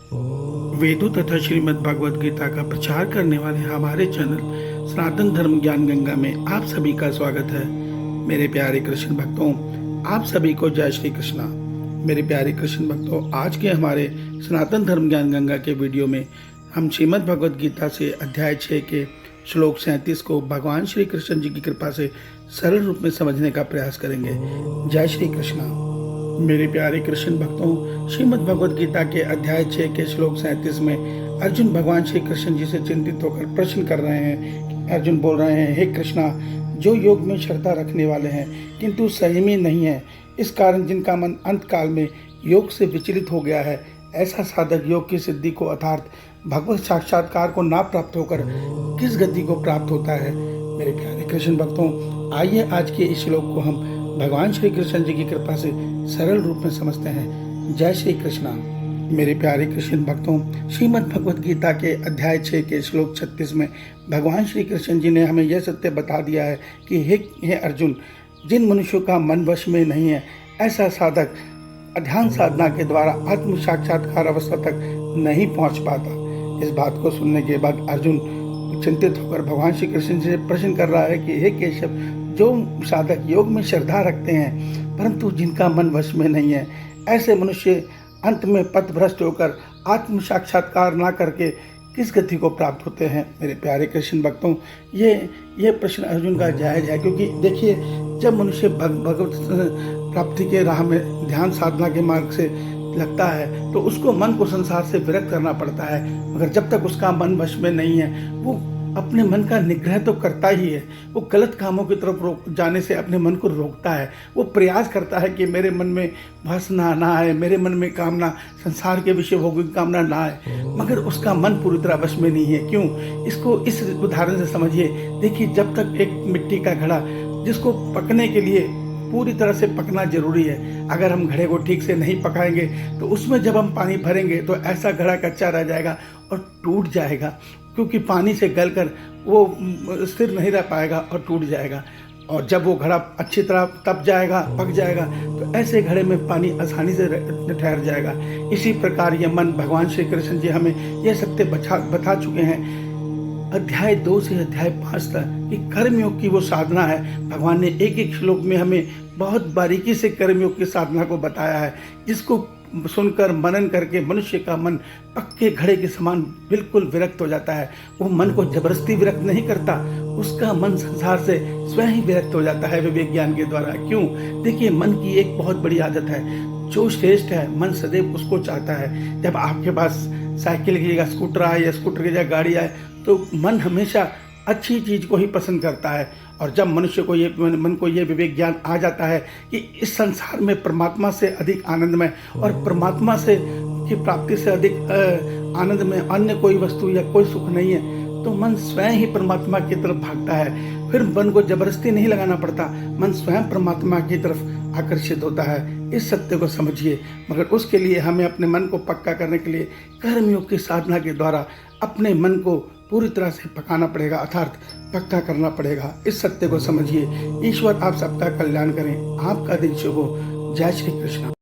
वेदों तथा श्रीमद् भगवद गीता का प्रचार करने वाले हमारे चैनल सनातन धर्म ज्ञान गंगा में आप सभी का स्वागत है। मेरे प्यारे कृष्ण भक्तों, आप सभी को जय श्री कृष्णा। मेरे प्यारे कृष्ण भक्तों, आज के हमारे सनातन धर्म ज्ञान गंगा के वीडियो में हम श्रीमद् भगवद गीता से अध्याय 6 के श्लोक 37 को भगवान श्री कृष्ण जी की कृपा से सरल रूप में समझने का प्रयास करेंगे। जय श्री कृष्णा। मेरे प्यारे कृष्ण भक्तों, श्रीमद् भगवद गीता के अध्याय 6 के श्लोक 37 में अर्जुन भगवान श्री कृष्ण जी से चिंतित होकर प्रश्न कर रहे हैं। अर्जुन बोल रहे हैं, हे कृष्णा, जो योग में श्रद्धा रखने वाले हैं किंतु संयमी नहीं है, इस कारण जिनका मन अंत काल में योग से विचलित हो गया है, ऐसा साधक योग की सिद्धि को अर्थात भगवत साक्षात्कार को ना प्राप्त होकर किस गति को प्राप्त होता है। मेरे प्यारे कृष्ण भक्तों, आइए आज के इस श्लोक को हम भगवान श्री कृष्ण जी की कृपा से सरल रूप में समझते हैं। जय श्री कृष्णा। मेरे प्यारे कृष्ण भक्तों, श्रीमद् भगवद गीता के अध्याय 6 के श्लोक 36 में भगवान श्री कृष्ण जी ने हमें यह सत्य बता दिया है कि हे अर्जुन, जिन मनुष्यों का मन वश में नहीं है, ऐसा साधक ध्यान साधना के द्वारा आत्म साक्षात्कार अवस्था तक नहीं पहुंच पाता। इस बात को सुनने के बाद अर्जुन चिंतित होकर भगवान श्री कृष्ण से प्रश्न कर रहा है कि हे केशव, जो साधक योग में श्रद्धा रखते हैं परंतु जिनका मन वश में नहीं है, ऐसे मनुष्य अंत में पथभ्रष्ट होकर आत्म साक्षात्कार ना करके किस गति को प्राप्त होते हैं। मेरे प्यारे कृष्ण भक्तों, ये प्रश्न अर्जुन का जायज है, क्योंकि देखिए, जब मनुष्य भगवत प्राप्ति के राह में ध्यान साधना के मार्ग से लगता है तो उसको मन को संसार से विरक्त करना पड़ता है, मगर जब तक उसका मन वश में नहीं है, वो अपने मन का निग्रह तो करता ही है। वो गलत कामों की तरफ जाने से अपने मन को रोकता है। वो प्रयास करता है कि मेरे मन में वासना ना आए, मेरे मन में कामना, संसार के विषय भोगों की कामना ना आए, मगर उसका मन पूरी तरह वश में नहीं है। क्यों? इसको इस उदाहरण से समझिए। देखिए, जब तक एक मिट्टी का घड़ा जिसको पकने के लिए पूरी तरह से पकना जरूरी है, अगर हम घड़े को ठीक से नहीं पकाएंगे तो उसमें जब हम पानी भरेंगे तो ऐसा घड़ा कच्चा रह जाएगा और टूट जाएगा, क्योंकि पानी से गलकर वो स्थिर नहीं रह पाएगा और टूट जाएगा। और जब वो घड़ा अच्छी तरह तप जाएगा, पक जाएगा, तो ऐसे घड़े में पानी आसानी से ठहर जाएगा। इसी प्रकार ये मन, भगवान श्री कृष्ण जी हमें यह सत्य बता चुके हैं अध्याय 2 से अध्याय 5 तक कि कर्मयोग की वो साधना है। भगवान ने एक एक श्लोक में हमें बहुत बारीकी से कर्मयोग की साधना को बताया है, जिसको सुनकर मनन करके मनुष्य का मन पक्के घड़े के समान बिल्कुल विरक्त हो जाता है। वो मन को जबरदस्ती विरक्त नहीं करता, उसका मन संसार से स्वयं ही विरक्त हो जाता है विवेक ज्ञान के द्वारा। क्यों? देखिए, मन की एक बहुत बड़ी आदत है, जो श्रेष्ठ है मन सदैव उसको चाहता है। जब आपके पास साइकिल की जगह स्कूटर आए या स्कूटर की जगह गाड़ी आए तो मन हमेशा अच्छी चीज को ही पसंद करता है। और जब मनुष्य को मन को ये विवेक ज्ञान आ जाता है कि इस संसार में परमात्मा से अधिक आनंदमय और परमात्मा से की प्राप्ति से अधिक आनंद में अन्य कोई वस्तु या कोई सुख नहीं है, तो मन स्वयं ही परमात्मा की तरफ भागता है। फिर मन को जबरदस्ती नहीं लगाना पड़ता, मन स्वयं परमात्मा की तरफ आकर्षित होता है। इस सत्य को समझिए, मगर उसके लिए हमें अपने मन को पक्का करने के लिए कर्मयोग की साधना के द्वारा अपने मन को पूरी तरह से पकाना पड़ेगा, अर्थात पक्का करना पड़ेगा। इस सत्य को समझिए। ईश्वर आप सबका कल्याण करें। आपका दिन शुभ हो। जय श्री कृष्ण।